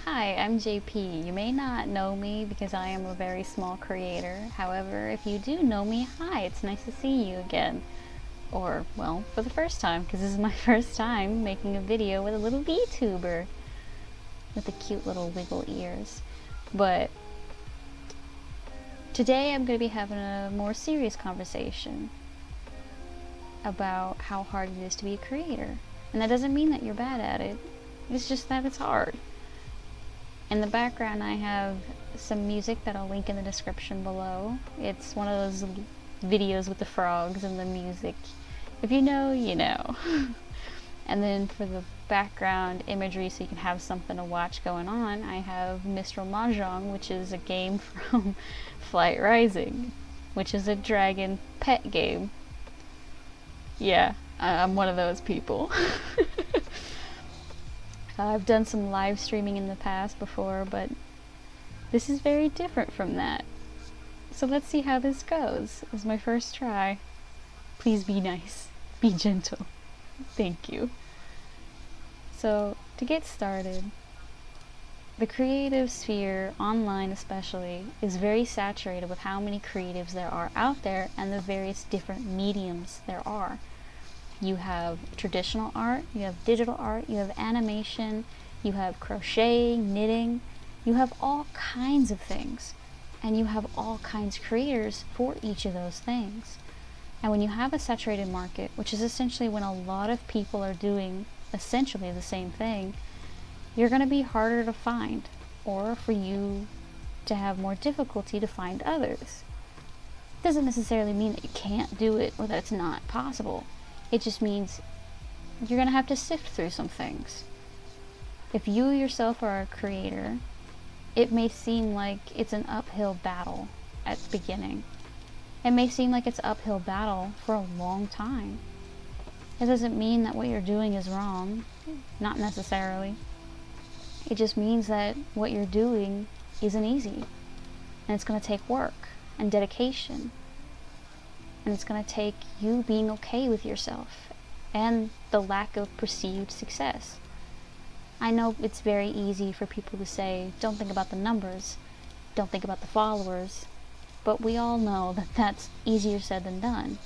Hi, I'm JP. You may not know me because I am a very small creator. However, if you do know me, hi, it's nice to see you again. Or, well, for the first time, because this is my first time making a video with a little VTuber with the cute little wiggle ears. But today I'm going to be having a more serious conversation about how hard it is to be a creator. And that doesn't mean that you're bad at it, it's just that it's hard. In the background I have some music that I'll link in the description below. It's one of those videos with the frogs and the music. If you know, you know. And then for the background imagery so you can have something to watch going on, I have Mr. Mahjong, which is a game from Flight Rising, which is a dragon pet game. Yeah, I'm one of those people. I've done some live streaming in the past before, but this is very different from that. So let's see how this goes. It's my first try. Please be nice. Be gentle. Thank you. So, to get started, the creative sphere, online especially, is very saturated with how many creatives there are out there and the various different mediums there are. You have traditional art, you have digital art, you have animation, you have crocheting, knitting, you have all kinds of things. And you have all kinds of creators for each of those things. And when you have a saturated market, which is essentially when a lot of people are doing essentially the same thing, you're going to be harder to find, or for you to have more difficulty to find others. It doesn't necessarily mean that you can't do it or that it's not possible. It just means you're going to have to sift through some things. If you yourself are a creator, it may seem like it's an uphill battle at the beginning. It may seem like it's an uphill battle for a long time. It doesn't mean that what you're doing is wrong, not necessarily. It just means that what you're doing isn't easy, and it's going to take work and dedication. And it's going to take you being okay with yourself and the lack of perceived success. I know it's very easy for people to say, don't think about the numbers, don't think about the followers, but we all know that that's easier said than done.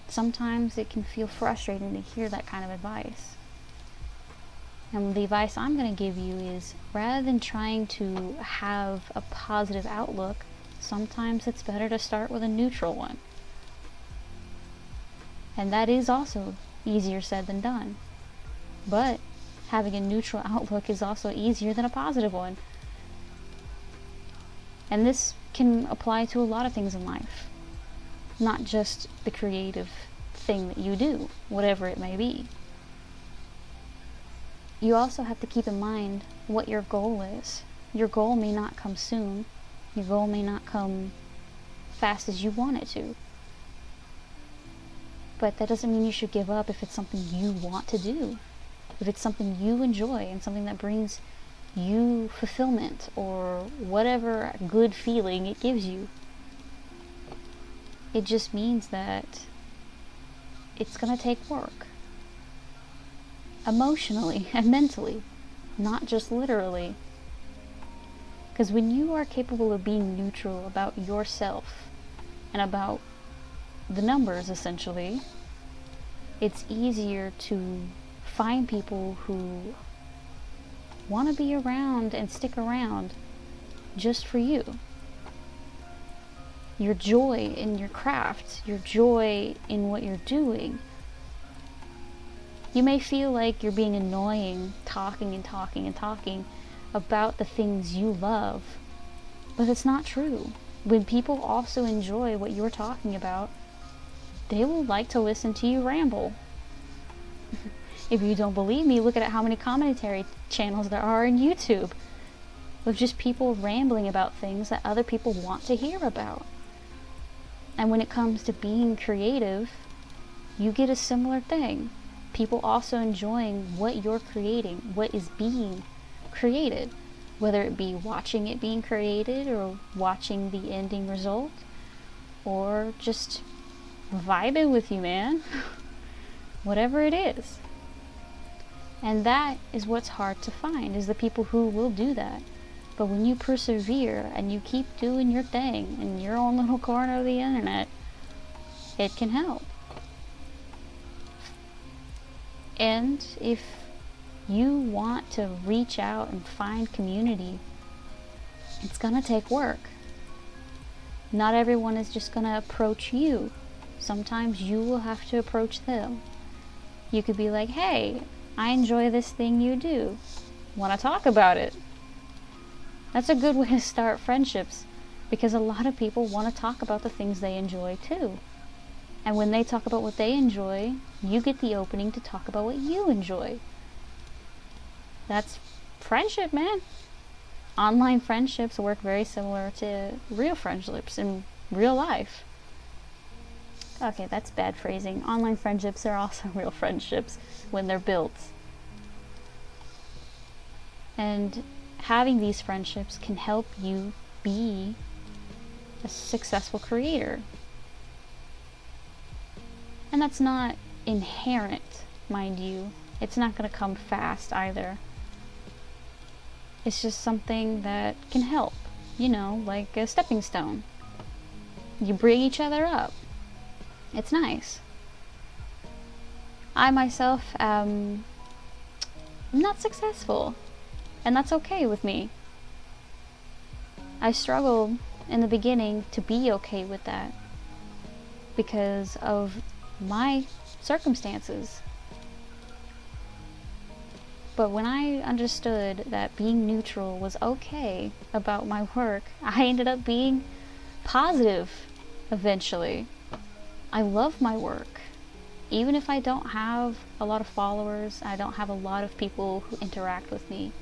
Sometimes it can feel frustrating to hear that kind of advice. And the advice I'm going to give you is, rather than trying to have a positive outlook, sometimes it's better to start with a neutral one. And that is also easier said than done. But having a neutral outlook is also easier than a positive one. And this can apply to a lot of things in life, not just the creative thing that you do, whatever it may be. You also have to keep in mind what your goal is. Your goal may not come soon. Your goal may not come fast as you want it to. But that doesn't mean you should give up if it's something you want to do. If it's something you enjoy and something that brings you fulfillment or whatever good feeling it gives you. It just means that it's going to take work. Emotionally and mentally, not just literally. Because when you are capable of being neutral about yourself and about the numbers, essentially, it's easier to find people who want to be around and stick around just for you. Your joy in your craft, your joy in what you're doing. You may feel like you're being annoying, talking and talking and talking about the things you love, but it's not true. When people also enjoy what you're talking about, they will like to listen to you ramble. If you don't believe me, look at how many commentary channels there are on YouTube of just people rambling about things that other people want to hear about. And when it comes to being creative, you get a similar thing. People also enjoying what you're creating, what is being created, whether it be watching it being created or watching the ending result, or just vibing with you, man. Whatever it is. And that is what's hard to find, is the people who will do that. But when you persevere and you keep doing your thing in your own little corner of the internet, it can help. And if you want to reach out and find community, it's gonna take work. Not everyone is just gonna approach you. Sometimes you will have to approach them. You could be like, hey, I enjoy this thing you do. Want to talk about it? That's a good way to start friendships, because a lot of people want to talk about the things they enjoy too. And when they talk about what they enjoy, you get the opening to talk about what you enjoy. That's friendship, man. Online friendships work very similar to real friendships in real life. Okay, that's bad phrasing. Online friendships are also real friendships when they're built. And having these friendships can help you be a successful creator. And that's not inherent, mind you. It's not going to come fast either. It's just something that can help, you know, like a stepping stone. You bring each other up. It's nice. I myself am not successful, and that's okay with me. I struggled in the beginning to be okay with that because of my circumstances. But when I understood that being neutral was okay about my work, I ended up being positive eventually. I love my work. Even if I don't have a lot of followers, I don't have a lot of people who interact with me,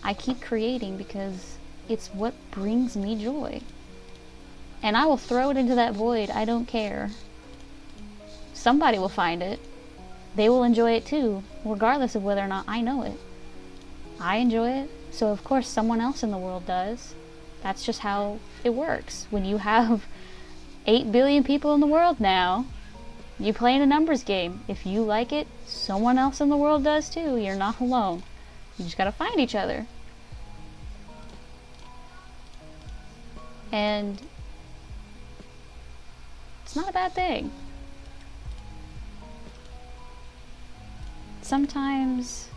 I keep creating because it's what brings me joy. And I will throw it into that void, I don't care. Somebody will find it. They will enjoy it too, regardless of whether or not I know it. I enjoy it, so of course someone else in the world does. That's just how it works. When you have 8 billion people in the world now, you're playing a numbers game. If you like it, someone else in the world does too. You're not alone. You just gotta find each other. And it's not a bad thing. Sometimes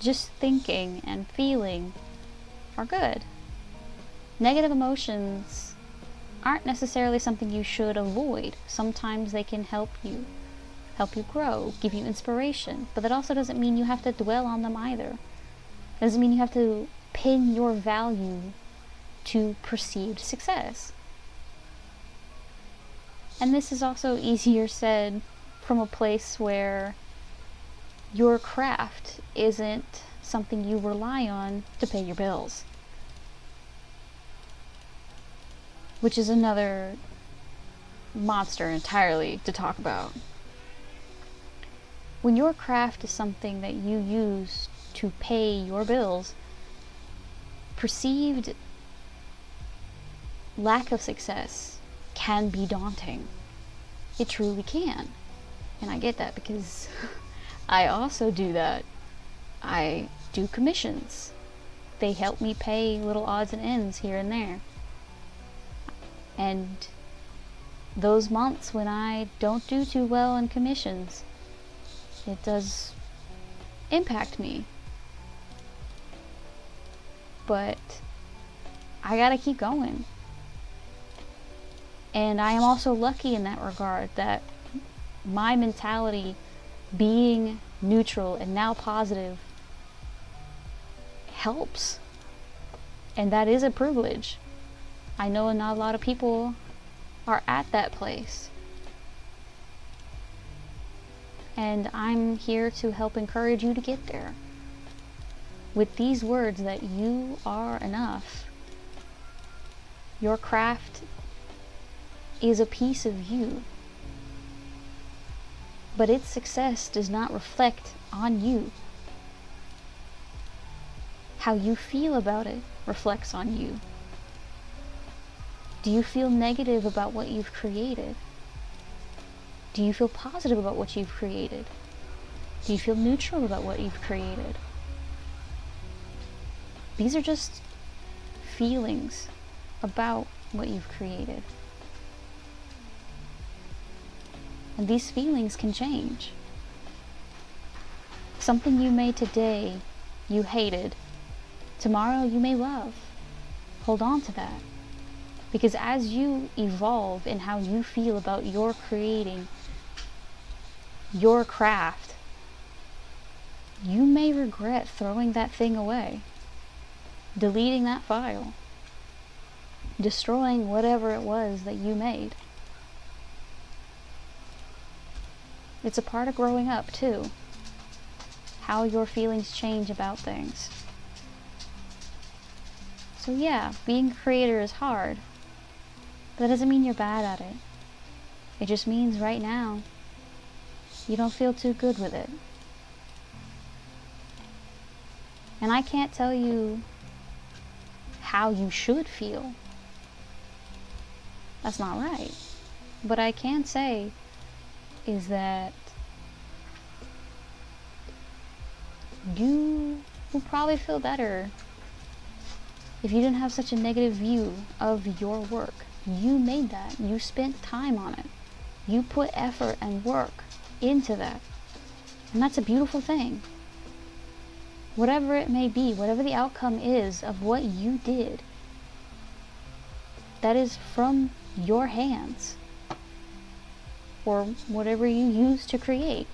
just thinking and feeling are good. Negative emotions aren't necessarily something you should avoid. Sometimes they can help you grow, give you inspiration. But that also doesn't mean you have to dwell on them either. It doesn't mean you have to pin your value to perceived success. And this is also easier said from a place where your craft isn't something you rely on to pay your bills. Which is another monster entirely to talk about. When your craft is something that you use to pay your bills, perceived lack of success can be daunting. It truly can. And I get that because I also do that. I do commissions. They help me pay little odds and ends here and there. And those months when I don't do too well in commissions, it does impact me. But I gotta keep going. And I am also lucky in that regard that my mentality, being neutral and now positive, helps. And that is a privilege. I know not a lot of people are at that place. And I'm here to help encourage you to get there. With these words that you are enough. Your craft is a piece of you. But its success does not reflect on you. How you feel about it reflects on you. Do you feel negative about what you've created? Do you feel positive about what you've created? Do you feel neutral about what you've created? These are just feelings about what you've created. And these feelings can change. Something you made today, you hated. Tomorrow you may love. Hold on to that. Because as you evolve in how you feel about your creating, your craft, you may regret throwing that thing away, deleting that file, destroying whatever it was that you made. It's a part of growing up too, how your feelings change about things. So yeah, being a creator is hard, but that doesn't mean you're bad at it. It just means right now, you don't feel too good with it. And I can't tell you how you should feel. That's not right. What I can say is that you will probably feel better if you didn't have such a negative view of your work. You made that. You spent time on it. You put effort and work into that. And that's a beautiful thing. Whatever it may be, whatever the outcome is of what you did, that is from your hands, or whatever you use to create.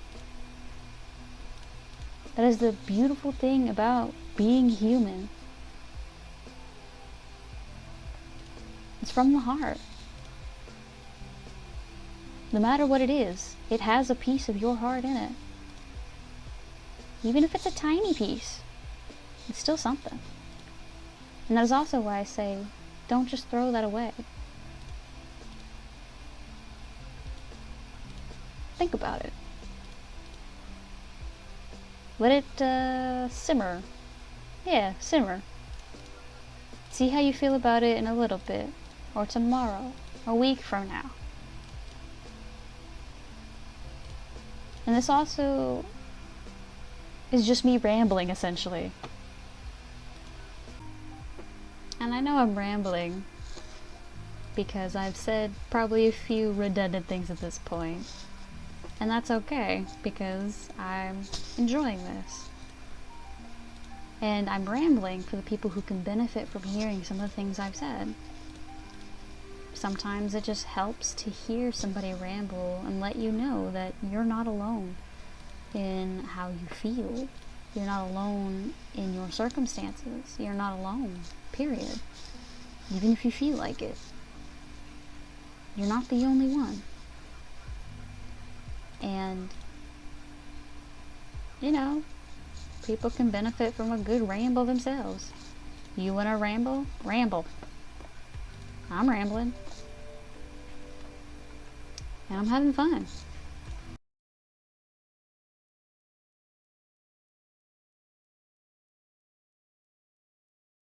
That is the beautiful thing about being human. It's from the heart. No matter what it is, it has a piece of your heart in it. Even if it's a tiny piece, it's still something. And that is also why I say, don't just throw that away. Think about it. Let it simmer. Yeah, simmer. See how you feel about it in a little bit, or tomorrow, a week from now. And this also is just me rambling, essentially. And I know I'm rambling because I've said probably a few redundant things at this point. And that's okay, because I'm enjoying this. And I'm rambling for the people who can benefit from hearing some of the things I've said. Sometimes it just helps to hear somebody ramble and let you know that you're not alone in how you feel. You're not alone in your circumstances. You're not alone, period. Even if you feel like it. You're not the only one. And, you know, people can benefit from a good ramble themselves. You wanna ramble? Ramble. I'm rambling. And I'm having fun.